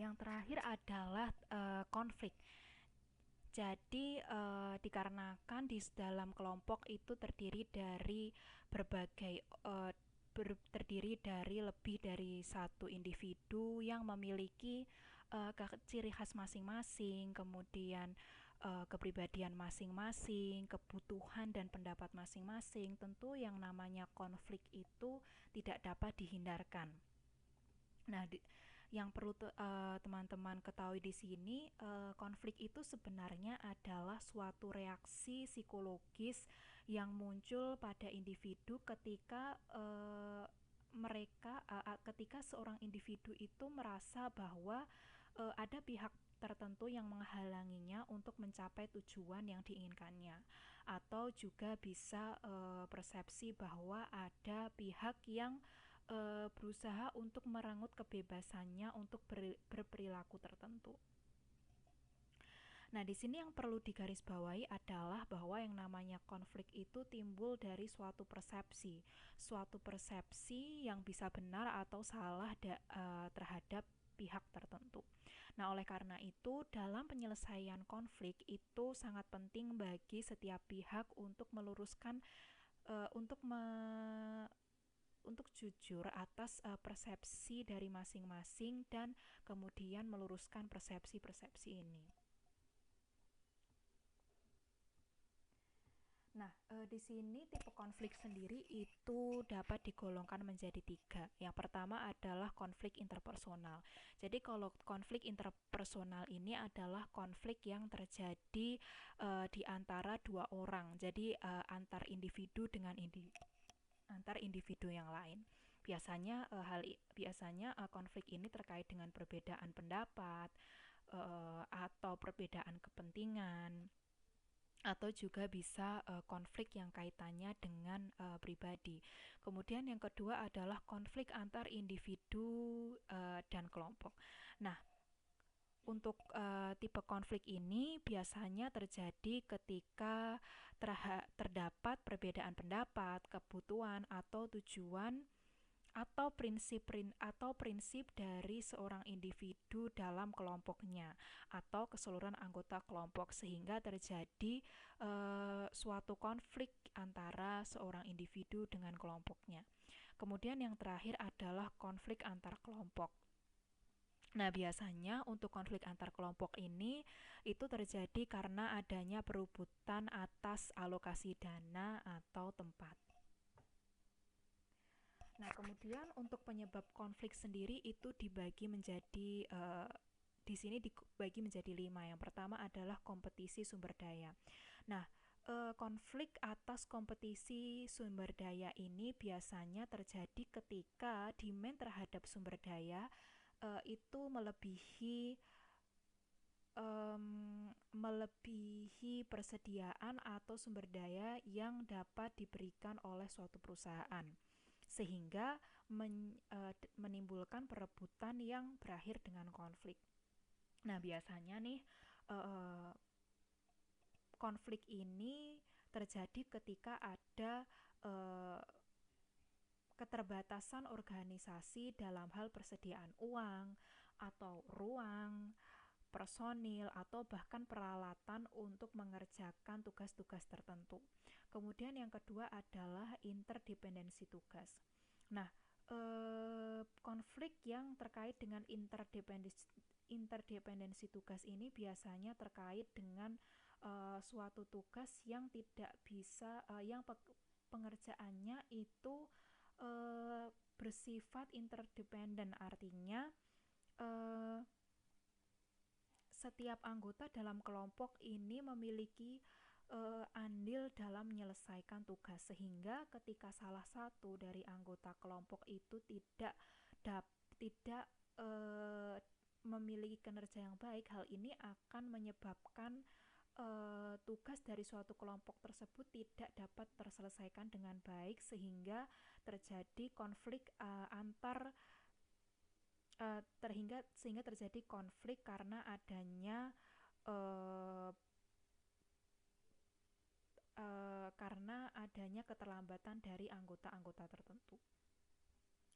yang terakhir adalah konflik. Jadi dikarenakan di dalam kelompok itu terdiri dari berbagai terdiri dari lebih dari satu individu yang memiliki ciri khas masing-masing, kemudian kepribadian masing-masing, kebutuhan dan pendapat masing-masing. Tentu yang namanya konflik itu tidak dapat dihindarkan. Nah, yang perlu teman-teman ketahui di sini, konflik itu sebenarnya adalah suatu reaksi psikologis yang muncul pada individu ketika ketika seorang individu itu merasa bahwa ada pihak tertentu yang menghalanginya untuk mencapai tujuan yang diinginkannya, atau juga bisa persepsi bahwa ada pihak yang berusaha untuk merenggut kebebasannya untuk berperilaku tertentu. Nah, di sini yang perlu digarisbawahi adalah bahwa yang namanya konflik itu timbul dari suatu persepsi yang bisa benar atau salah terhadap pihak tertentu. Nah, oleh karena itu, dalam penyelesaian konflik itu sangat penting bagi setiap pihak untuk meluruskan untuk jujur atas persepsi dari masing-masing dan kemudian meluruskan persepsi-persepsi ini. Nah, di sini tipe konflik sendiri itu dapat digolongkan menjadi 3. Yang pertama adalah konflik interpersonal. Jadi kalau konflik interpersonal ini adalah konflik yang terjadi di antara dua orang. Jadi antar individu dengan antar individu yang lain. Biasanya konflik ini terkait dengan perbedaan pendapat atau perbedaan kepentingan, atau juga bisa konflik yang kaitannya dengan pribadi. Kemudian yang kedua adalah konflik antar individu dan kelompok. Nah, untuk tipe konflik ini biasanya terjadi ketika terdapat perbedaan pendapat, kebutuhan atau tujuan atau prinsip dari seorang individu dalam kelompoknya atau keseluruhan anggota kelompok, sehingga terjadi suatu konflik antara seorang individu dengan kelompoknya. Kemudian yang terakhir adalah konflik antar kelompok. Nah, biasanya untuk konflik antar kelompok ini itu terjadi karena adanya perebutan atas alokasi dana atau tempat. Nah, kemudian untuk penyebab konflik sendiri itu dibagi menjadi di sini dibagi menjadi 5. Yang pertama adalah kompetisi sumber daya. Nah, konflik atas kompetisi sumber daya ini biasanya terjadi ketika demand terhadap sumber daya itu melebihi persediaan atau sumber daya yang dapat diberikan oleh suatu perusahaan, sehingga menimbulkan perebutan yang berakhir dengan konflik. Nah, biasanya nih konflik ini terjadi ketika ada keterbatasan organisasi dalam hal persediaan uang atau ruang, personil, atau bahkan peralatan untuk mengerjakan tugas-tugas tertentu. Kemudian yang kedua adalah interdependensi tugas. Nah, konflik yang terkait dengan interdependensi tugas ini biasanya terkait dengan suatu tugas yang tidak bisa yang pengerjaannya itu bersifat interdependen, artinya setiap anggota dalam kelompok ini memiliki andil dalam menyelesaikan tugas, sehingga ketika salah satu dari anggota kelompok itu tidak memiliki kinerja yang baik, hal ini akan menyebabkan tugas dari suatu kelompok tersebut tidak dapat terselesaikan dengan baik, sehingga terjadi konflik sehingga terjadi konflik karena adanya keterlambatan dari anggota-anggota tertentu.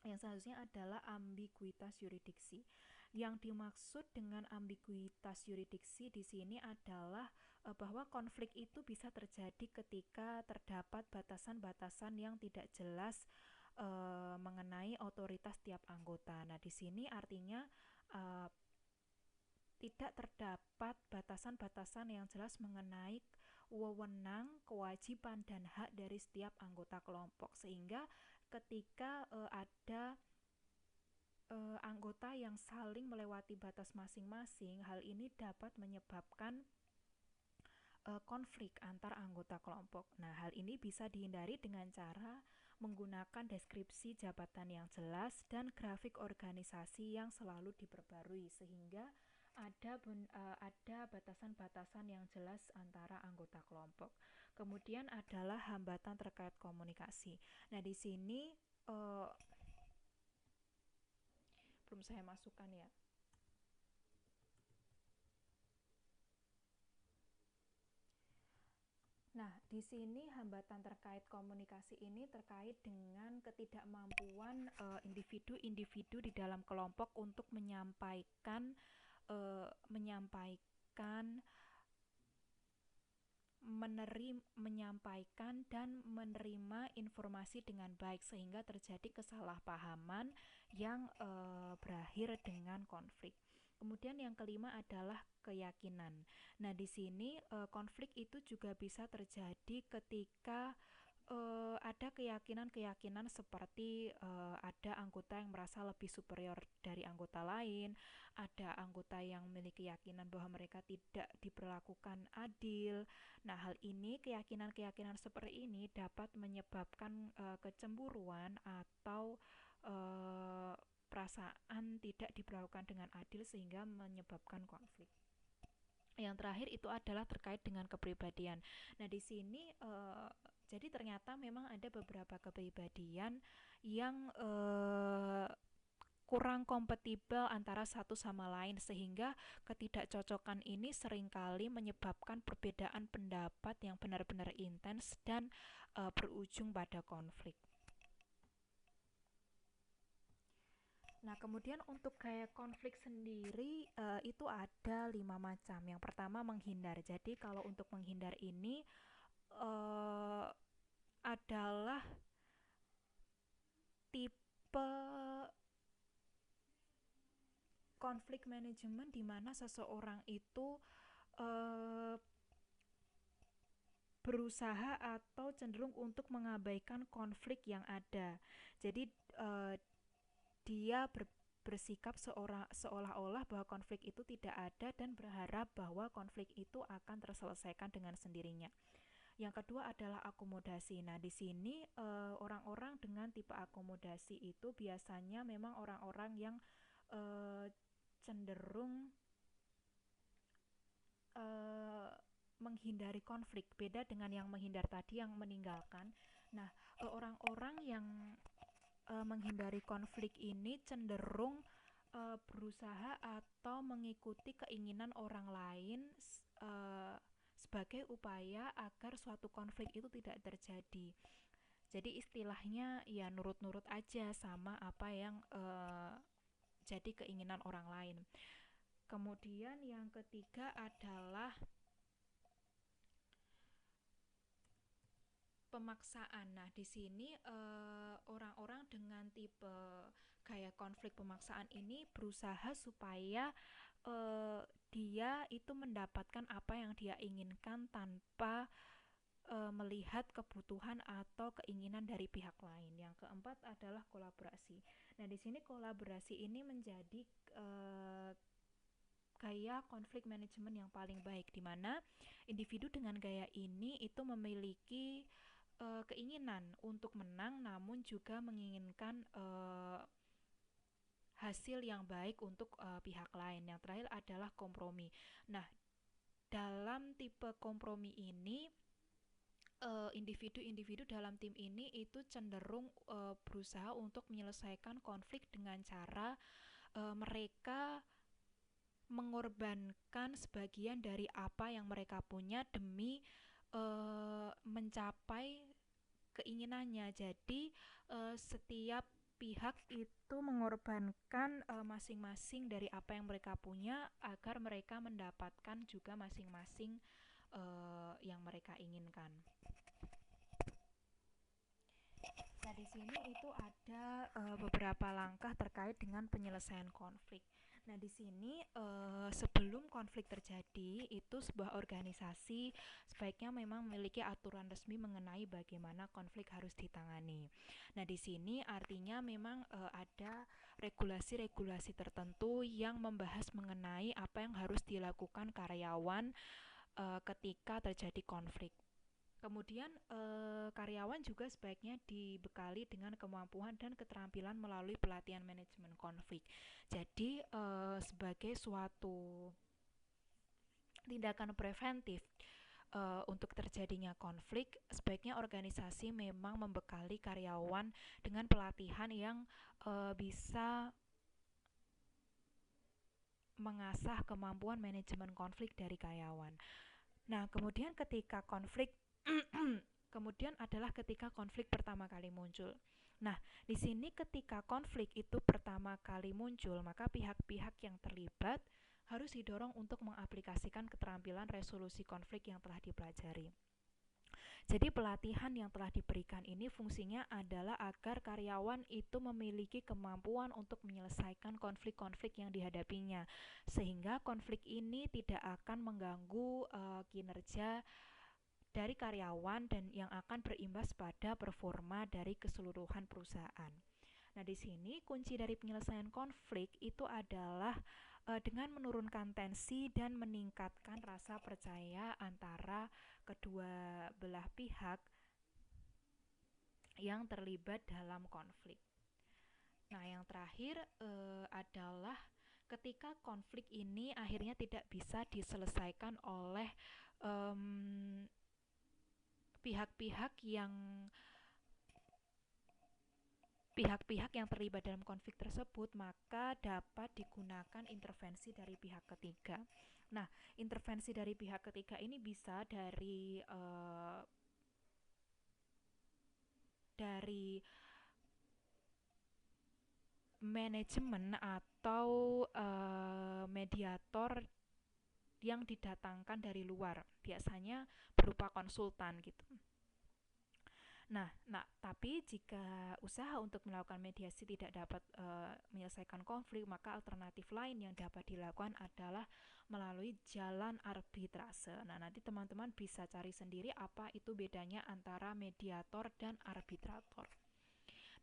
Yang selanjutnya adalah ambiguitas yurisdiksi. Yang dimaksud dengan ambiguitas yurisdiksi di sini adalah bahwa konflik itu bisa terjadi ketika terdapat batasan-batasan yang tidak jelas mengenai otoritas tiap anggota. Nah, di sini artinya uh, tidak terdapat batasan-batasan yang jelas mengenai wewenang, kewajiban, dan hak dari setiap anggota kelompok, sehingga ketika ada anggota yang saling melewati batas masing-masing, hal ini dapat menyebabkan konflik antar anggota kelompok. Nah, hal ini bisa dihindari dengan cara menggunakan deskripsi jabatan yang jelas dan grafik organisasi yang selalu diperbarui, sehingga ada batasan-batasan yang jelas antara anggota kelompok. Kemudian adalah hambatan terkait komunikasi. Nah, di sini uh, belum saya masukkan ya. Nah, di sini hambatan terkait komunikasi ini terkait dengan ketidakmampuan individu-individu di dalam kelompok untuk menyampaikan, menyampaikan dan menerima informasi dengan baik, sehingga terjadi kesalahpahaman yang berakhir dengan konflik. Kemudian yang kelima adalah keyakinan. Nah, di sini konflik itu juga bisa terjadi ketika ada keyakinan-keyakinan seperti ada anggota yang merasa lebih superior dari anggota lain, ada anggota yang memiliki keyakinan bahwa mereka tidak diperlakukan adil. Nah, hal ini, keyakinan-keyakinan seperti ini dapat menyebabkan kecemburuan atau uh, perasaan tidak diperlakukan dengan adil, sehingga menyebabkan konflik. Yang terakhir itu adalah terkait dengan kepribadian. Nah, di sini jadi ternyata memang ada beberapa kepribadian yang kurang kompatibel antara satu sama lain, sehingga ketidakcocokan ini seringkali menyebabkan perbedaan pendapat yang benar-benar intens dan berujung pada konflik. Nah, kemudian untuk gaya konflik sendiri itu ada 5 macam. Yang pertama, menghindar. Jadi kalau untuk menghindar ini uh, adalah tipe konflik manajemen di mana seseorang itu uh, berusaha atau cenderung untuk mengabaikan konflik yang ada. Jadi dia bersikap seolah-olah bahwa konflik itu tidak ada dan berharap bahwa konflik itu akan terselesaikan dengan sendirinya. Yang kedua adalah akomodasi. Nah, di sini orang-orang dengan tipe akomodasi itu biasanya memang orang-orang yang uh, cenderung uh, menghindari konflik. Beda dengan yang menghindar tadi, yang meninggalkan. Nah, orang-orang yang menghindari konflik ini cenderung berusaha atau mengikuti keinginan orang lain uh, sebagai upaya agar suatu konflik itu tidak terjadi. Jadi istilahnya ya nurut-nurut aja sama apa yang jadi keinginan orang lain. Kemudian yang ketiga adalah pemaksaan. Nah, di sini orang-orang dengan tipe gaya konflik pemaksaan ini berusaha supaya dia itu mendapatkan apa yang dia inginkan tanpa melihat kebutuhan atau keinginan dari pihak lain. Yang keempat adalah kolaborasi. Nah, di sini kolaborasi ini menjadi gaya konflik manajemen yang paling baik, di mana individu dengan gaya ini itu memiliki keinginan untuk menang, namun juga menginginkan hasil yang baik untuk pihak lain. Yang terakhir adalah kompromi. Nah, dalam tipe kompromi ini individu-individu dalam tim ini itu cenderung berusaha untuk menyelesaikan konflik dengan cara mereka mengorbankan sebagian dari apa yang mereka punya demi mencapai keinginannya. Jadi setiap pihak itu mengorbankan masing-masing dari apa yang mereka punya agar mereka mendapatkan juga masing-masing yang mereka inginkan. Nah, di sini itu ada beberapa langkah terkait dengan penyelesaian konflik. Nah, di sini sebelum konflik terjadi, itu sebuah organisasi sebaiknya memang memiliki aturan resmi mengenai bagaimana konflik harus ditangani. Nah, di sini artinya memang ada regulasi-regulasi tertentu yang membahas mengenai apa yang harus dilakukan karyawan ketika terjadi konflik. Kemudian karyawan juga sebaiknya dibekali dengan kemampuan dan keterampilan melalui pelatihan manajemen konflik. Jadi sebagai suatu tindakan preventif untuk terjadinya konflik, sebaiknya organisasi memang membekali karyawan dengan pelatihan yang bisa mengasah kemampuan manajemen konflik dari karyawan. Nah, kemudian ketika konflik kemudian adalah ketika konflik pertama kali muncul. Nah, di sini ketika konflik itu pertama kali muncul, maka pihak-pihak yang terlibat harus didorong untuk mengaplikasikan keterampilan resolusi konflik yang telah dipelajari. Jadi pelatihan yang telah diberikan ini fungsinya adalah agar karyawan itu memiliki kemampuan untuk menyelesaikan konflik-konflik yang dihadapinya, sehingga konflik ini tidak akan mengganggu kinerja dari karyawan dan yang akan berimbas pada performa dari keseluruhan perusahaan. Nah, di sini kunci dari penyelesaian konflik itu adalah dengan menurunkan tensi dan meningkatkan rasa percaya antara kedua belah pihak yang terlibat dalam konflik. Nah, yang terakhir adalah ketika konflik ini akhirnya tidak bisa diselesaikan oleh pihak-pihak yang terlibat dalam konflik tersebut, maka dapat digunakan intervensi dari pihak ketiga. Nah, intervensi dari pihak ketiga ini bisa dari manajemen atau mediator yang didatangkan dari luar, biasanya berupa konsultan gitu. Nah, tapi jika usaha untuk melakukan mediasi tidak dapat menyelesaikan konflik, maka alternatif lain yang dapat dilakukan adalah melalui jalan arbitrase. Nah, nanti teman-teman bisa cari sendiri apa itu bedanya antara mediator dan arbitrator.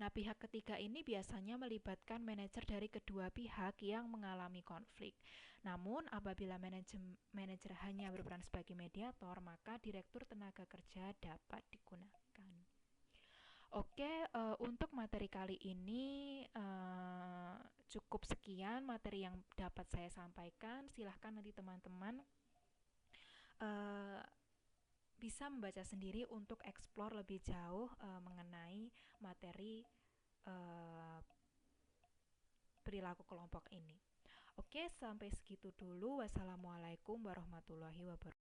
Nah, pihak ketiga ini biasanya melibatkan manajer dari kedua pihak yang mengalami konflik. Namun, apabila manajer hanya berperan sebagai mediator, maka direktur tenaga kerja dapat digunakan. Oke, untuk materi kali ini cukup sekian materi yang dapat saya sampaikan. Silahkan nanti teman-teman bisa membaca sendiri untuk eksplor lebih jauh mengenai materi perilaku kelompok ini. Oke, sampai segitu dulu. Wassalamualaikum warahmatullahi wabarakatuh.